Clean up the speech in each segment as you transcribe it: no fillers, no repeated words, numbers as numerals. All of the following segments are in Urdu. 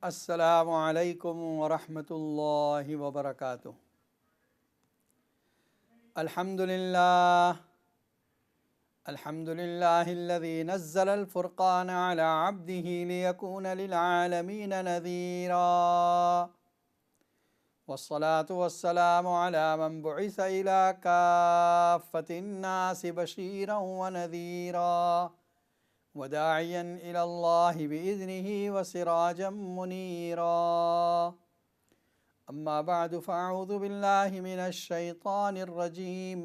السلام علیکم ورحمۃ اللہ وبرکاتہ۔ الحمد للہ الذی نزل الفرقان علی عبدہ لیکون للعالمین نذیرا، والصلاة والسلام علی من بعث الی کافۃ الناس بشیرا ونذیرا وداعیا الی اللہ بإذنہ وسراجا منیرا۔ اما بعد فاعوذ باللہ من الشیطان الرجیم،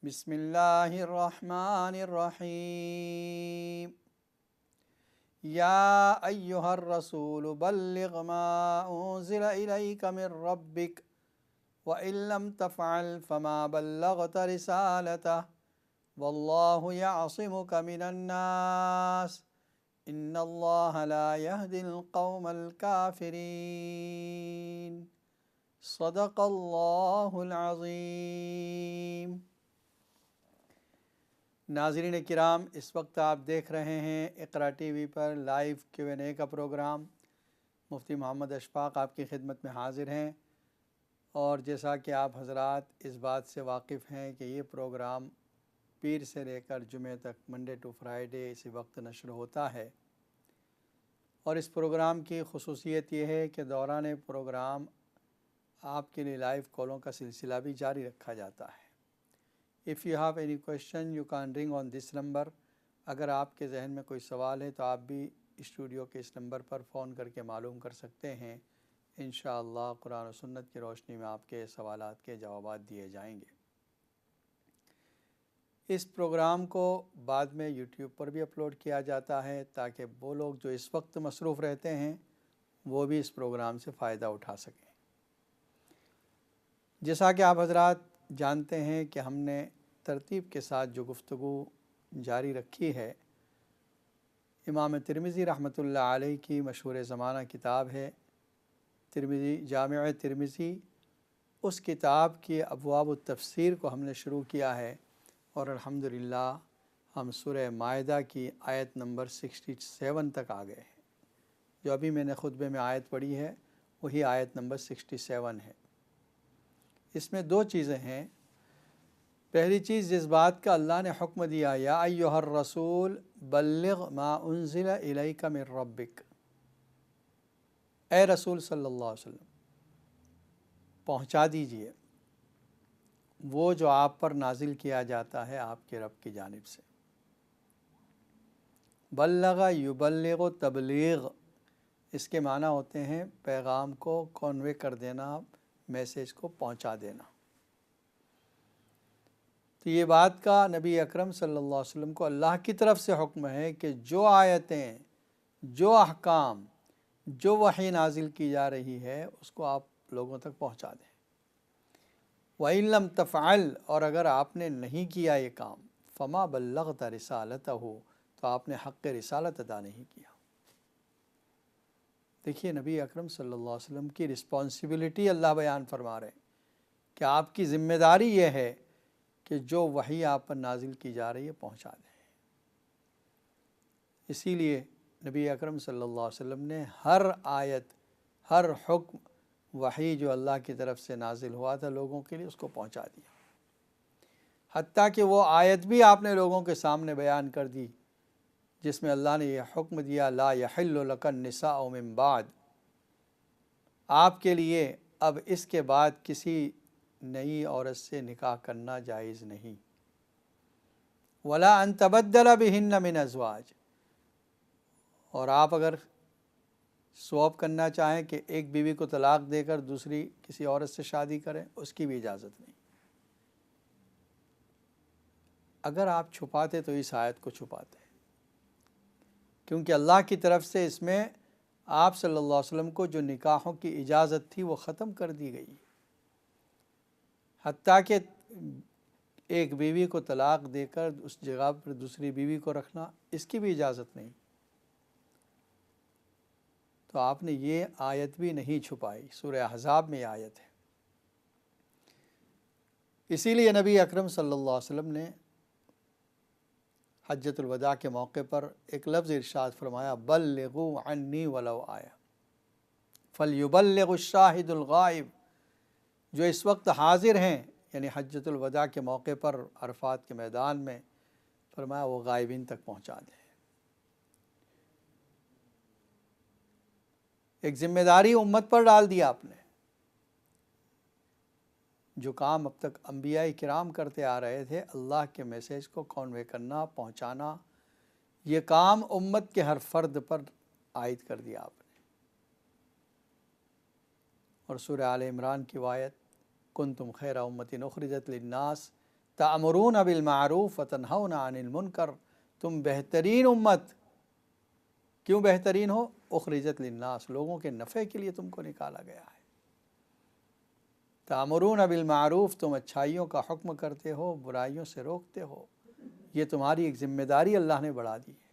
بسم اللہ الرحمن الرحیم۔ یا ایہا الرسول بلغ ما انزل الیک من ربک وإن لم تفعل فما بلغت رسالتہ واللہ یعصمک من الناس ان اللہ لا یہدی القوم الکافرین۔ صدق اللہ العظیم۔ ناظرین کرام، اس وقت آپ دیکھ رہے ہیں اقرا ٹی وی پر لائیو Q&A کا پروگرام۔ مفتی محمد اشفاق آپ کی خدمت میں حاضر ہیں، اور جیسا کہ آپ حضرات اس بات سے واقف ہیں کہ یہ پروگرام پیر سے لے کر جمعہ تک منڈے ٹو فرائیڈے اسی وقت نشر ہوتا ہے، اور اس پروگرام کی خصوصیت یہ ہے کہ دوران پروگرام آپ کے لیے لائیو کالوں کا سلسلہ بھی جاری رکھا جاتا ہے۔ If you have any question you can ring on this number۔ اگر آپ کے ذہن میں کوئی سوال ہے تو آپ بھی اسٹوڈیو کے اس نمبر پر فون کر کے معلوم کر سکتے ہیں۔ انشاءاللہ قرآن و سنت کی روشنی میں آپ کے سوالات کے جوابات دیے جائیں گے۔ اس پروگرام کو بعد میں یوٹیوب پر بھی اپلوڈ کیا جاتا ہے، تاکہ وہ لوگ جو اس وقت مصروف رہتے ہیں وہ بھی اس پروگرام سے فائدہ اٹھا سکیں۔ جیسا کہ آپ حضرات جانتے ہیں کہ ہم نے ترتیب کے ساتھ جو گفتگو جاری رکھی ہے، امام ترمذی رحمۃ اللہ علیہ کی مشہور زمانہ کتاب ہے ترمذی، جامع ترمذی۔ اس کتاب کی ابواب التفسیر کو ہم نے شروع کیا ہے، اور الحمدللہ ہم سورہ مائدہ کی آیت نمبر 67 تک آ گئے ہیں۔ جو ابھی میں نے خطبے میں آیت پڑھی ہے وہی آیت نمبر 67 ہے۔ اس میں دو چیزیں ہیں۔ پہلی چیز، جس بات کا اللہ نے حکم دیا، یا ایہا الرسول بلغ ما انزل الیک من ربک، اے رسول صلی اللہ علیہ وسلم پہنچا دیجئے وہ جو آپ پر نازل کیا جاتا ہے آپ کے رب کی جانب سے۔ بلغ یبلغ تبلیغ، اس کے معنی ہوتے ہیں پیغام کو کنوے کر دینا، میسیج کو پہنچا دینا۔ تو یہ بات کا نبی اکرم صلی اللہ علیہ وسلم کو اللہ کی طرف سے حکم ہے کہ جو آیتیں، جو احکام، جو وحی نازل کی جا رہی ہے اس کو آپ لوگوں تک پہنچا دیں۔ وَإِن لَمْ تَفْعَلْ، اور اگر آپ نے نہیں کیا یہ کام، فَمَا بَلَّغْتَ رِسَالَتَهُ، تو آپ نے حق رسالت ادا نہیں کیا۔ دیکھیے نبی اکرم صلی اللہ علیہ وسلم کی رسپانسبلٹی اللہ بیان فرما رہے ہیں کہ آپ کی ذمہ داری یہ ہے کہ جو وحی آپ پر نازل کی جا رہی ہے پہنچا دیں۔ اسی لیے نبی اکرم صلی اللہ علیہ وسلم نے ہر آیت، ہر حکم، وحی جو اللہ کی طرف سے نازل ہوا تھا لوگوں کے لیے، اس کو پہنچا دیا۔ حتیٰ کہ وہ آیت بھی آپ نے لوگوں کے سامنے بیان کر دی جس میں اللہ نے یہ حکم دیا، لا یحل لک النساء من بعد، آپ کے لیے اب اس کے بعد کسی نئی عورت سے نکاح کرنا جائز نہیں۔ ولا ان تبدل بہن من ازواج، اور آپ اگر سواپ کرنا چاہیں کہ ایک بیوی کو طلاق دے کر دوسری کسی عورت سے شادی کریں، اس کی بھی اجازت نہیں۔ اگر آپ چھپاتے تو اس آیت کو چھپاتے، کیونکہ اللہ کی طرف سے اس میں آپ صلی اللہ علیہ وسلم کو جو نکاحوں کی اجازت تھی وہ ختم کر دی گئی۔ حتیٰ کہ ایک بیوی کو طلاق دے کر اس جگہ پر دوسری بیوی کو رکھنا، اس کی بھی اجازت نہیں۔ تو آپ نے یہ آیت بھی نہیں چھپائی، سورہ احزاب میں یہ آیت ہے۔ اسی لیے نبی اکرم صلی اللہ علیہ وسلم نے حجۃ الوداع کے موقع پر ایک لفظ ارشاد فرمایا، بلغوا عنی ولو آیا، فَلْيُبَلِّغُ الشَّاهِدُ الْغَائِبُ، جو اس وقت حاضر ہیں یعنی حجۃ الوداع کے موقع پر عرفات کے میدان میں، فرمایا وہ غائبین تک پہنچا دیں۔ ایک ذمہ داری امت پر ڈال دیا آپ نے۔ جو کام اب تک انبیاء کرام کرتے آ رہے تھے، اللہ کے میسیج کو کنوے کرنا، پہنچانا، یہ کام امت کے ہر فرد پر عائد کر دیا آپ نے۔ اور سورہ آل عمران کی آیت کنتم خیر امۃ اخرجت للناس تأمرون بالمعروف وتنہون عن المنکر، تم بہترین امت، کیوں بہترین ہو؟ اخرجت للناس، لوگوں کے نفع کے لیے تم کو نکالا گیا ہے۔ تأمرون بالمعروف، تم اچھائیوں کا حکم کرتے ہو، برائیوں سے روکتے ہو، یہ تمہاری ایک ذمہ داری اللہ نے بڑھا دی ہے۔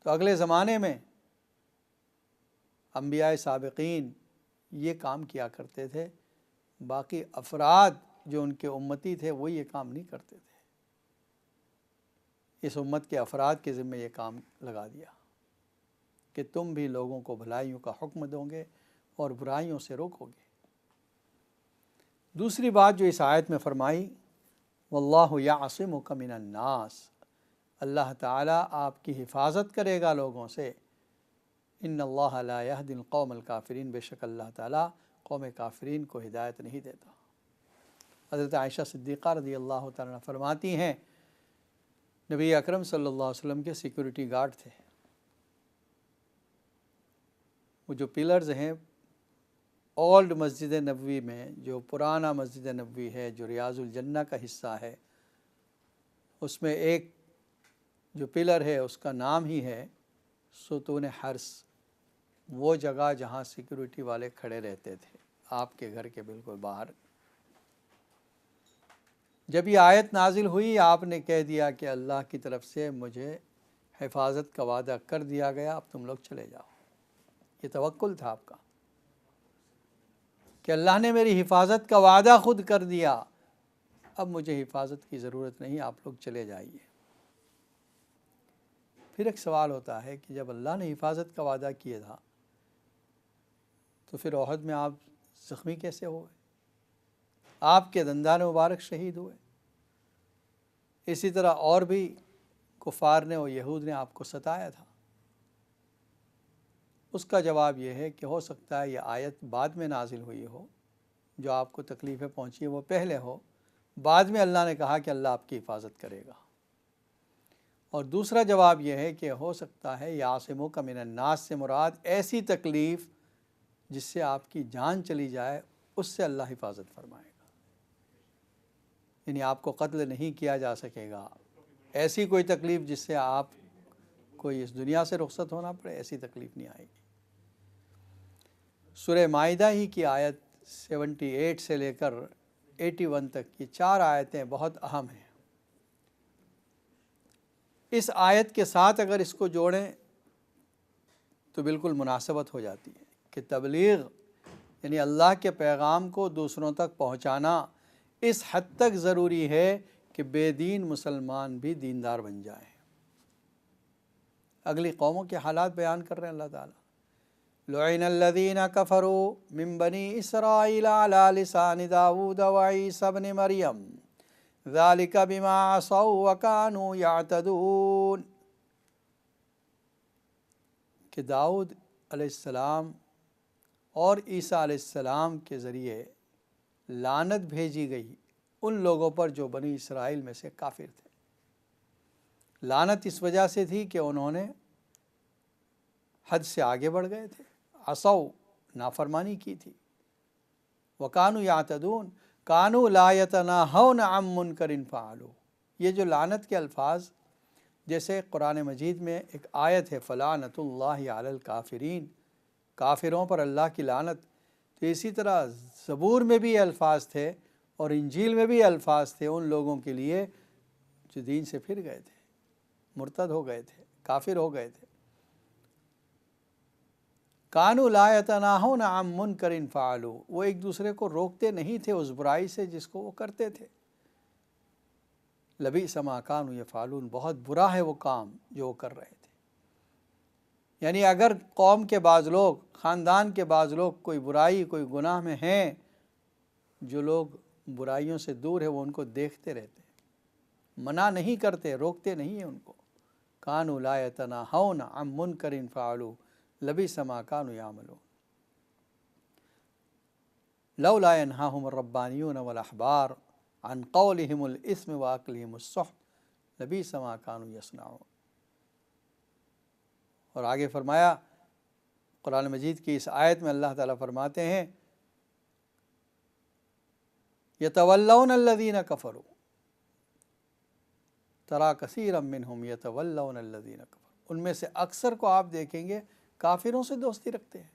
تو اگلے زمانے میں انبیاء سابقین یہ کام کیا کرتے تھے، باقی افراد جو ان کے امتی تھے وہ یہ کام نہیں کرتے تھے۔ اس امت کے افراد کے ذمہ یہ کام لگا دیا کہ تم بھی لوگوں کو بھلائیوں کا حکم دو گے اور برائیوں سے روکو گے۔ دوسری بات جو اس آیت میں فرمائی، واللہ یعصمک من الناس، اللہ تعالیٰ آپ کی حفاظت کرے گا لوگوں سے۔ ان اللہ لا یہدی القوم الکافرین، بے شک اللہ تعالیٰ قوم کافرین کو ہدایت نہیں دیتا۔ حضرت عائشہ صدیقہ رضی اللہ تعالیٰ عنہ فرماتی ہیں نبی اکرم صلی اللہ علیہ وسلم کے سیکورٹی گارڈ تھے۔ وہ جو پلرز ہیں اولڈ مسجد نبوی میں، جو پرانا مسجد نبوی ہے، جو ریاض الجنہ کا حصہ ہے، اس میں ایک جو پلر ہے اس کا نام ہی ہے ستون حرس، وہ جگہ جہاں سیکورٹی والے کھڑے رہتے تھے آپ کے گھر کے بالکل باہر۔ جب یہ آیت نازل ہوئی آپ نے کہہ دیا کہ اللہ کی طرف سے مجھے حفاظت کا وعدہ کر دیا گیا، اب تم لوگ چلے جاؤ۔ یہ توکل تھا آپ کا کہ اللہ نے میری حفاظت کا وعدہ خود کر دیا، اب مجھے حفاظت کی ضرورت نہیں، آپ لوگ چلے جائیے۔ پھر ایک سوال ہوتا ہے کہ جب اللہ نے حفاظت کا وعدہ کیا تھا تو پھر احد میں آپ زخمی کیسے ہوئے؟ آپ کے دندان مبارک شہید ہوئے۔ اسی طرح اور بھی کفار نے اور یہود نے آپ کو ستایا تھا۔ اس کا جواب یہ ہے کہ ہو سکتا ہے یہ آیت بعد میں نازل ہوئی ہو، جو آپ کو تکلیفیں پہنچی وہ پہلے ہو، بعد میں اللہ نے کہا کہ اللہ آپ کی حفاظت کرے گا۔ اور دوسرا جواب یہ ہے کہ ہو سکتا ہے یعصمک من الناس سے مراد ایسی تکلیف جس سے آپ کی جان چلی جائے، اس سے اللہ حفاظت فرمائے گا، یعنی آپ کو قتل نہیں کیا جا سکے گا، ایسی کوئی تکلیف جس سے آپ کو اس دنیا سے رخصت ہونا پڑے، ایسی تکلیف نہیں آئے گی۔ سورہ مائدہ ہی کی آیت 78 سے لے کر 81 تک کی 4 آیتیں بہت اہم ہیں۔ اس آیت کے ساتھ اگر اس کو جوڑیں تو بالکل مناسبت ہو جاتی ہے کہ تبلیغ یعنی اللہ کے پیغام کو دوسروں تک پہنچانا اس حد تک ضروری ہے کہ بے دین مسلمان بھی دیندار بن جائیں۔ اگلی قوموں کے حالات بیان کر رہے ہیں اللہ تعالیٰ۔ لعن الذین کفروا من بنی اسرائیل علی لسان داود وعیسی ابن مریم ذالک بما عصوا وکانوا یعتدون، کہ داؤد علیہ السلام اور عیسیٰ علیہ السلام کے ذریعے لعنت بھیجی گئی ان لوگوں پر جو بنی اسرائیل میں سے کافر تھے۔ لعنت اس وجہ سے تھی کہ انہوں نے حد سے آگے بڑھ گئے تھے، عصوا نافرمانی کی تھی، وکانوا یعتدون کانوا لا یتناہون عن منکر فعلوا۔ یہ جو لعنت کے الفاظ جیسے قرآن مجید میں ایک آیت ہے فلعنۃ اللہ علی الکافرین، کافروں پر اللہ کی لعنت، تو اسی طرح زبور میں بھی یہ الفاظ تھے اور انجیل میں بھی الفاظ تھے ان لوگوں کے لیے جو دین سے پھر گئے تھے، مرتد ہو گئے تھے، کافر ہو گئے تھے۔ کانوا لا یتناہون عن منکر فعلوا، وہ ایک دوسرے کو روکتے نہیں تھے اس برائی سے جس کو وہ کرتے تھے۔ لبئس ما کانوا یفعلون، بہت برا ہے وہ کام جو وہ کر رہے تھے۔ یعنی اگر قوم کے بعض لوگ، خاندان کے بعض لوگ کوئی برائی کوئی گناہ میں ہیں، جو لوگ برائیوں سے دور ہیں وہ ان کو دیکھتے رہتے ہیں، منع نہیں کرتے، روکتے نہیں ہیں ان کو. کانوا لا یتناہون عن منکر فعلوہ لبئس ما کانوا یعملون لولا ینہاہم الربانیون والاحبار عن قولہم الاثم واکلہم السحت لبئس ما کانوا یصنعون. اور آگے فرمایا قرآن مجید کی اس آیت میں اللہ تعالیٰ فرماتے ہیں یتولون الذین کفروا ترى کثیرا منہم یتولون الذین کفروا. ان میں سے اکثر کو آپ دیکھیں گے کافروں سے دوستی رکھتے ہیں.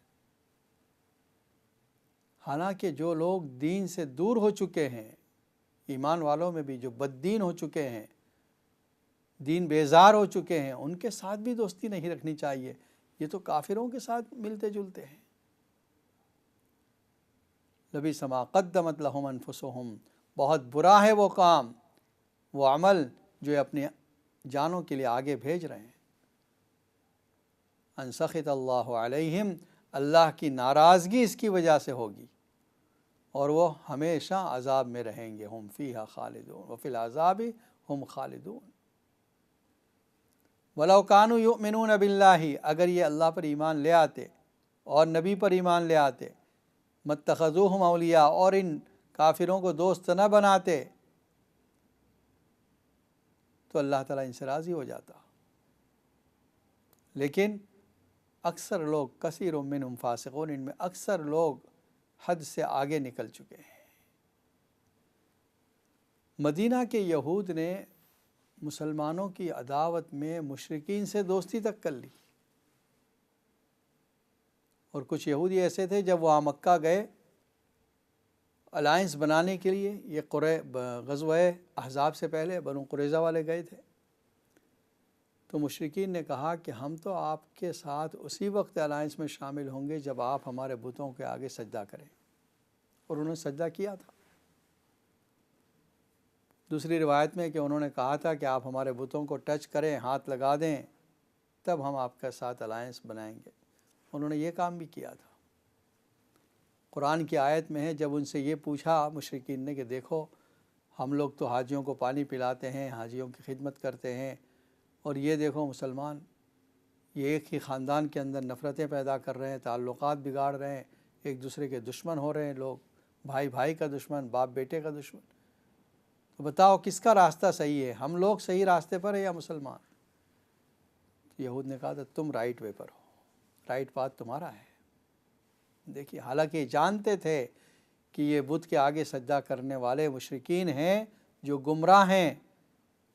حالانکہ جو لوگ دین سے دور ہو چکے ہیں، ایمان والوں میں بھی جو بد دین ہو چکے ہیں، دین بیزار ہو چکے ہیں، ان کے ساتھ بھی دوستی نہیں رکھنی چاہیے. یہ تو کافروں کے ساتھ ملتے جلتے ہیں. لبئس ما قدمت لہم انفسہم، بہت برا ہے وہ کام، وہ عمل جو اپنے جانوں کے لیے آگے بھیج رہے ہیں. ان سخط اللہ علیہم، اللہ کی ناراضگی اس کی وجہ سے ہوگی اور وہ ہمیشہ عذاب میں رہیں گے. ہم فیہا خالدون وفی العذاب ہم خالدون. وَلَوْ كَانُوا يُؤْمِنُونَ بِاللَّهِ، اگر یہ اللہ پر ایمان لے آتے اور نبی پر ایمان لے آتے، مَتَّخَذُوهُمْ اولیاء، اور ان کافروں کو دوست نہ بناتے، تو اللہ تعالیٰ ان سے راضی ہو جاتا. لیکن اکثر لوگ، کثیر منہم فاسقون، ان میں اکثر لوگ حد سے آگے نکل چکے ہیں. مدینہ کے یہود نے مسلمانوں کی عداوت میں مشرکین سے دوستی تک کر لی. اور کچھ یہودی ایسے تھے جب وہ مکہ گئے الائنس بنانے کے لیے، یہ غزوہ احزاب سے پہلے بنو قریظہ والے گئے تھے، تو مشرکین نے کہا کہ ہم تو آپ کے ساتھ اسی وقت الائنس میں شامل ہوں گے جب آپ ہمارے بتوں کے آگے سجدہ کریں. اور انہوں نے سجدہ کیا تھا. دوسری روایت میں کہ انہوں نے کہا تھا کہ آپ ہمارے بتوں کو ٹچ کریں، ہاتھ لگا دیں، تب ہم آپ کے ساتھ الائنس بنائیں گے. انہوں نے یہ کام بھی کیا تھا. قرآن کی آیت میں ہے جب ان سے یہ پوچھا مشرکین نے کہ دیکھو ہم لوگ تو حاجیوں کو پانی پلاتے ہیں، حاجیوں کی خدمت کرتے ہیں، اور یہ دیکھو مسلمان یہ ایک ہی خاندان کے اندر نفرتیں پیدا کر رہے ہیں، تعلقات بگاڑ رہے ہیں، ایک دوسرے کے دشمن ہو رہے ہیں لوگ، بھائی بھائی کا دشمن، باپ بیٹے کا دشمن. تو بتاؤ کس کا راستہ صحیح ہے، ہم لوگ صحیح راستے پر ہیں یا مسلمان؟ تو یہود نے کہا تھا تم رائٹ وے پر ہو، رائٹ پاتھ تمہارا ہے. دیکھیے حالانکہ جانتے تھے کہ یہ بت کے آگے سجدہ کرنے والے مشرکین ہیں جو گمراہ ہیں،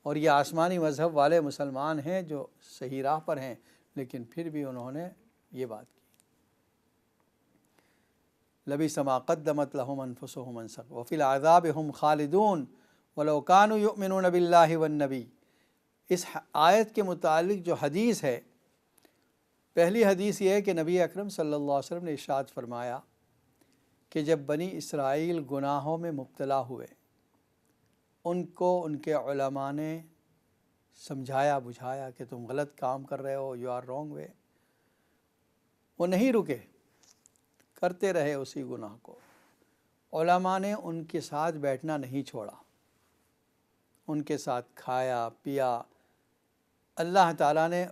اور یہ آسمانی مذہب والے مسلمان ہیں جو صحیح راہ پر ہیں، لیکن پھر بھی انہوں نے یہ بات کی. لبئس ما قدمت لہم انفسہم ان سخط وفی العذاب ہم خالدون ولو کانوا یؤمنون باللہ والنبی. اس آیت کے متعلق جو حدیث ہے، پہلی حدیث یہ ہے کہ نبی اکرم صلی اللہ علیہ وسلم نے ارشاد فرمایا کہ جب بنی اسرائیل گناہوں میں مبتلا ہوئے، ان کو ان کے علماء نے سمجھایا بجھایا کہ تم غلط کام کر رہے ہو، یو آر رانگ وے. وہ نہیں رکے، کرتے رہے اسی گناہ کو. علماء نے ان کے ساتھ بیٹھنا نہیں چھوڑا، ان کے ساتھ کھایا پیا. اللہ تعالیٰ نے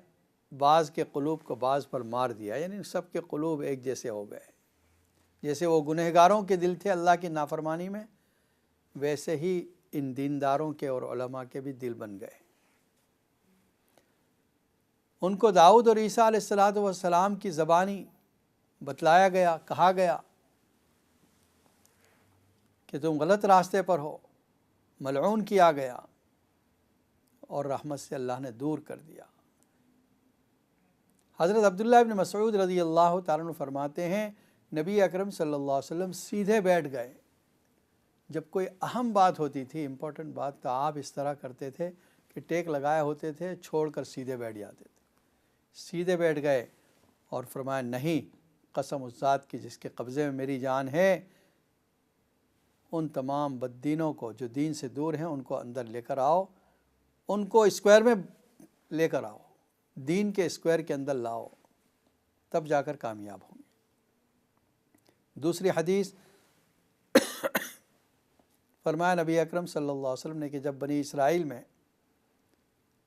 بعض کے قلوب کو بعض پر مار دیا، یعنی سب کے قلوب ایک جیسے ہو گئے. جیسے وہ گنہگاروں کے دل تھے اللہ کی نافرمانی میں، ویسے ہی ان دینداروں کے اور علماء کے بھی دل بن گئے. ان کو داؤد اور عیسیٰ علیہ السلام کی زبانی بتلایا گیا، کہا گیا کہ تم غلط راستے پر ہو، ملعون کیا گیا اور رحمت سے اللہ نے دور کر دیا. حضرت عبداللہ ابن مسعود رضی اللہ تعالیٰ عنہ فرماتے ہیں نبی اکرم صلی اللہ علیہ وسلم سیدھے بیٹھ گئے. جب کوئی اہم بات ہوتی تھی، امپورٹنٹ بات، تو آپ اس طرح کرتے تھے کہ ٹیک لگائے ہوتے تھے، چھوڑ کر سیدھے بیٹھ جاتے تھے. سیدھے بیٹھ گئے اور فرمایا نہیں، قسم اس ذات کی جس کے قبضے میں میری جان ہے، ان تمام بددینوں کو جو دین سے دور ہیں ان کو اندر لے کر آؤ، ان کو اسکوائر میں لے کر آؤ، دین کے اسکوائر کے اندر لاؤ. تب جا کر کامیاب ہوں گے۔ دوسری حدیث فرمایا نبی اکرم صلی اللہ علیہ وسلم نے کہ جب بنی اسرائیل میں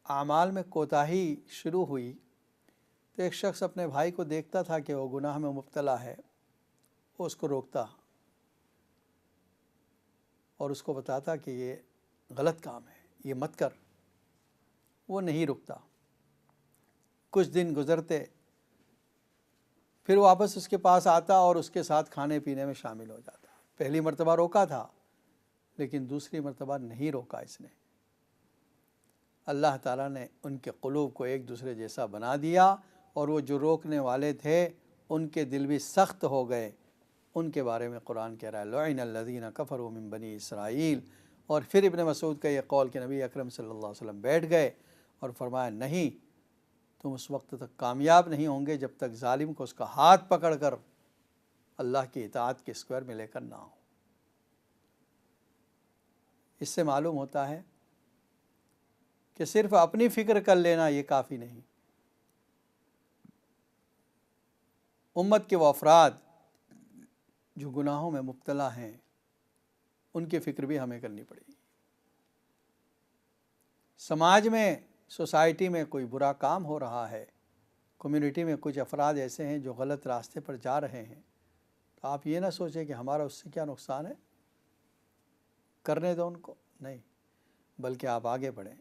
اعمال میں کوتاہی شروع ہوئی تو ایک شخص اپنے بھائی کو دیکھتا تھا کہ وہ گناہ میں مبتلا ہے، وہ اس کو روکتا اور اس کو بتاتا کہ یہ غلط کام ہے، یہ مت کر۔ وہ نہیں رکتا۔ کچھ دن گزرتے، پھر واپس اس کے پاس آتا اور اس کے ساتھ کھانے پینے میں شامل ہو جاتا۔ پہلی مرتبہ روکا تھا لیکن دوسری مرتبہ نہیں روکا اس نے۔ اللہ تعالیٰ نے ان کے قلوب کو ایک دوسرے جیسا بنا دیا اور وہ جو روکنے والے تھے ان کے دل بھی سخت ہو گئے۔ ان کے بارے میں قرآن کہہ رہا ہے لعن الذین کفروا من بنی اسرائیل۔ اور پھر ابن مسعود کا یہ قول کہ نبی اکرم صلی اللہ علیہ وسلم بیٹھ گئے اور فرمایا نہیں، تم اس وقت تک کامیاب نہیں ہوں گے جب تک ظالم کو اس کا ہاتھ پکڑ کر اللہ کی اطاعت کے سکوئر میں لے کر نہ ہو۔ اس سے معلوم ہوتا ہے کہ صرف اپنی فکر کر لینا یہ کافی نہیں۔ امت کے وہ افراد جو گناہوں میں مبتلا ہیں ان کی فکر بھی ہمیں کرنی پڑے گی۔ سماج میں، سوسائٹی میں کوئی برا کام ہو رہا ہے، کمیونٹی میں کچھ افراد ایسے ہیں جو غلط راستے پر جا رہے ہیں، تو آپ یہ نہ سوچیں کہ ہمارا اس سے کیا نقصان ہے، کرنے دو ان کو، نہیں، بلکہ آپ آگے بڑھیں۔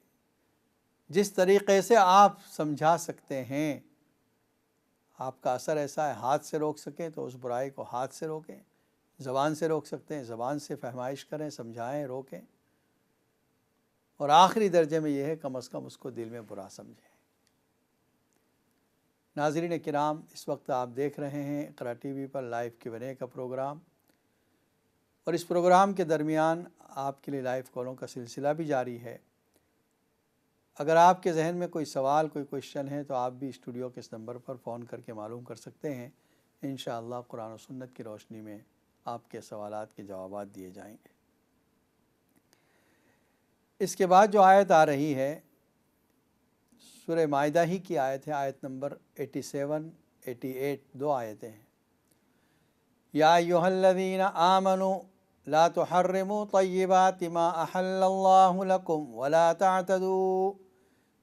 جس طریقے سے آپ سمجھا سکتے ہیں، آپ کا اثر ایسا ہے ہاتھ سے روک سکیں تو اس برائی کو ہاتھ سے روکیں، زبان سے روک سکتے ہیں زبان سے فہمائش کریں، سمجھائیں، روکیں، اور آخری درجے میں یہ ہے کم از کم اس کو دل میں برا سمجھیں۔ ناظرین کرام، اس وقت آپ دیکھ رہے ہیں اقرا ٹی وی پر لائیو Q&A کا پروگرام، اور اس پروگرام کے درمیان آپ کے لیے لائیو کالوں کا سلسلہ بھی جاری ہے۔ اگر آپ کے ذہن میں کوئی سوال، کوئی کوئسچن ہے تو آپ بھی اسٹوڈیو کے اس نمبر پر فون کر کے معلوم کر سکتے ہیں۔ انشاءاللہ قرآن و سنت کی روشنی میں آپ کے سوالات کے جوابات دیے جائیں گے۔ اس کے بعد جو آیت آ رہی ہے سورہ مائدہ ہی کی آیت ہے، آیت نمبر 87، 88، دو آیتیں ہیں۔ یا ایھا الذین آمنوا لا تحرموا طیبات ما احل اللہ لکم ولا تعتدوا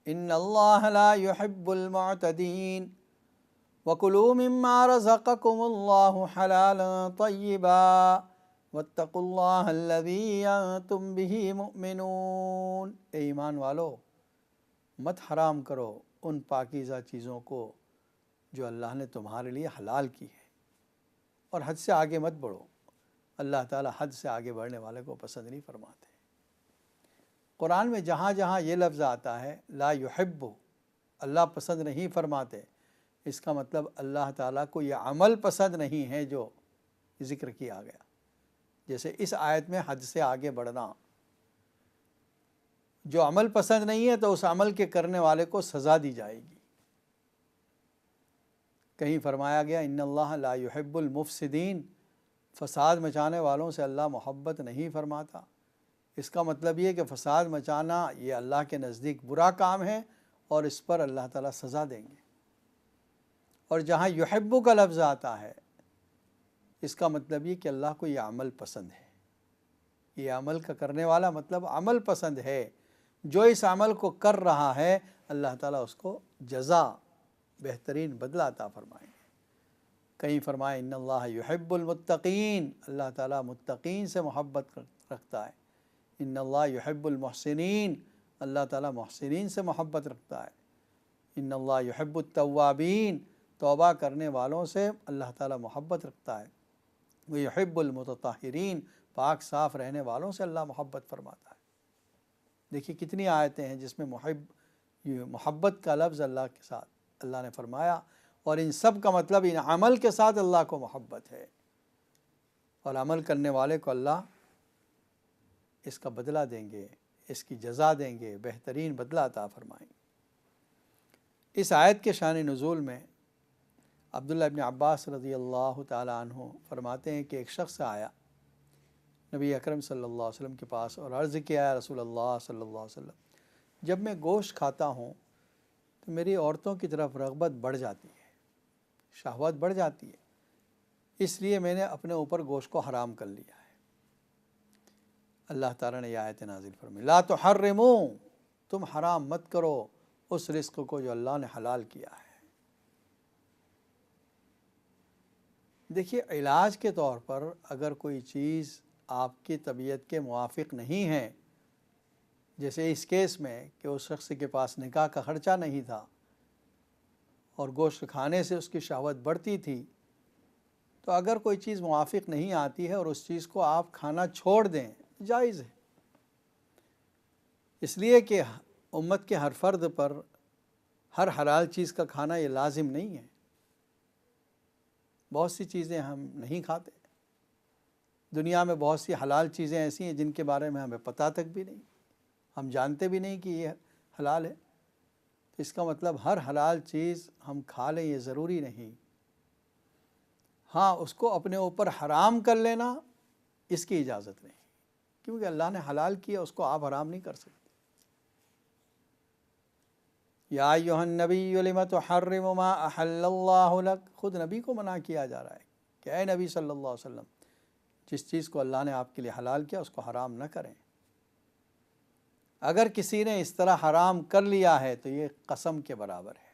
ان اللہ لا يحب المعتدین وکلوا مما رزقکم اللہ حلالا طیبا واتقوا اللہ الذی انتم بہ مؤمنون۔ اے ایمان والو، مت حرام کرو ان پاکیزہ چیزوں کو جو اللہ نے تمہارے لیے حلال کی ہے، اور حد سے آگے مت بڑھو۔ اللہ تعالیٰ حد سے آگے بڑھنے والے کو پسند نہیں فرماتے۔ قرآن میں جہاں جہاں یہ لفظ آتا ہے لا یحب، اللہ پسند نہیں فرماتے، اس کا مطلب اللہ تعالیٰ کو یہ عمل پسند نہیں ہے جو ذکر کیا گیا۔ جیسے اس آیت میں حد سے آگے بڑھنا، جو عمل پسند نہیں ہے تو اس عمل کے کرنے والے کو سزا دی جائے گی۔ کہیں فرمایا گیا ان اللہ لا يحب المفسدین، فساد مچانے والوں سے اللہ محبت نہیں فرماتا۔ اس کا مطلب یہ کہ فساد مچانا یہ اللہ کے نزدیک برا کام ہے اور اس پر اللہ تعالیٰ سزا دیں گے۔ اور جہاں یحب کا لفظ آتا ہے اس کا مطلب یہ کہ اللہ کو یہ عمل پسند ہے، یہ عمل کا کرنے والا مطلب عمل پسند ہے، جو اس عمل کو کر رہا ہے اللہ تعالیٰ اس کو جزا، بہترین بدلہ عطا فرمائیں گے۔ کہیں فرمائے ان اللہ یحب المتقین، اللہ تعالیٰ متقین سے محبت رکھتا ہے۔ ان اللہ یحب المحسنین، اللہ تعالیٰ محسنین سے محبت رکھتا ہے۔ ان اللہ یحب التوابین، توبہ کرنے والوں سے اللہ تعالیٰ محبت رکھتا ہے۔ ویحب المتطہرین، پاک صاف رہنے والوں سے اللہ محبت فرماتا ہے۔ دیکھیے کتنی آیتیں ہیں جس میں محبت کا لفظ اللہ کے ساتھ اللہ نے فرمایا، اور ان سب کا مطلب ان عمل کے ساتھ اللہ کو محبت ہے، اور عمل کرنے والے کو اللہ اس کا بدلہ دیں گے، اس کی جزا دیں گے، بہترین بدلہ عطا فرمائیں گے۔ اس آیت کے شان نزول میں عبداللہ ابن عباس رضی اللہ تعالی عنہ فرماتے ہیں کہ ایک شخص آیا نبی اکرم صلی اللہ علیہ وسلم کے پاس اور عرض کیا یا رسول اللہ صلی اللہ علیہ وسلم، جب میں گوشت کھاتا ہوں تو میری عورتوں کی طرف رغبت بڑھ جاتی ہے، شہوت بڑھ جاتی ہے، اس لیے میں نے اپنے اوپر گوشت کو حرام کر لیا ہے۔ اللہ تعالیٰ نے یہ آیت نازل فرمائی، لا تحرموا، تم حرام مت کرو اس رزق کو جو اللہ نے حلال کیا ہے۔ دیکھیے، علاج کے طور پر اگر کوئی چیز آپ کی طبیعت کے موافق نہیں ہے، جیسے اس کیس میں کہ اس شخص کے پاس نکاح کا خرچہ نہیں تھا اور گوشت کھانے سے اس کی شہوت بڑھتی تھی، تو اگر کوئی چیز موافق نہیں آتی ہے اور اس چیز کو آپ کھانا چھوڑ دیں، جائز ہے، اس لیے کہ امت کے ہر فرد پر ہر حلال چیز کا کھانا یہ لازم نہیں ہے۔ بہت سی چیزیں ہم نہیں کھاتے، دنیا میں بہت سی حلال چیزیں ایسی ہیں جن کے بارے میں ہمیں پتہ تک بھی نہیں، ہم جانتے بھی نہیں کہ یہ حلال ہے۔ تو اس کا مطلب ہر حلال چیز ہم کھا لیں یہ ضروری نہیں، ہاں اس کو اپنے اوپر حرام کر لینا اس کی اجازت نہیں، کیونکہ اللہ نے حلال کیا، اس کو آپ حرام نہیں کر سکتے۔ یا ایھا النبی لم تحرم ما احل اللہ لک، خود نبی کو منع کیا جا رہا ہے کہ اے نبی صلی اللہ علیہ وسلم، جس چیز کو اللہ نے آپ کے لیے حلال کیا اس کو حرام نہ کریں۔ اگر کسی نے اس طرح حرام کر لیا ہے تو یہ قسم کے برابر ہے۔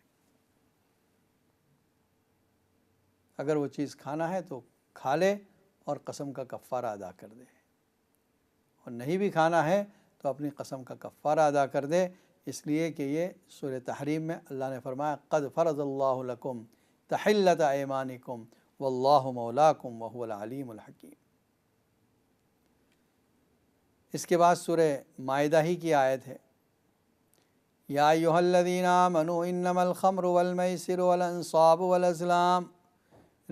اگر وہ چیز کھانا ہے تو کھا لے اور قسم کا کفارہ ادا کر دے، اور نہیں بھی کھانا ہے تو اپنی قسم کا کفارہ ادا کر دے، اس لیے کہ یہ سورہ تحریم میں اللہ نے فرمایا قد فرض اللہ لکم تحلۃ ایمانکم واللہ مولاکم وہو العلیم الحکیم۔ اس کے بعد سورہ مائدہ ہی کی آیت ہے، یا ایھا الذین آمنوا انما الخمر والمیسر والانصاب والازلام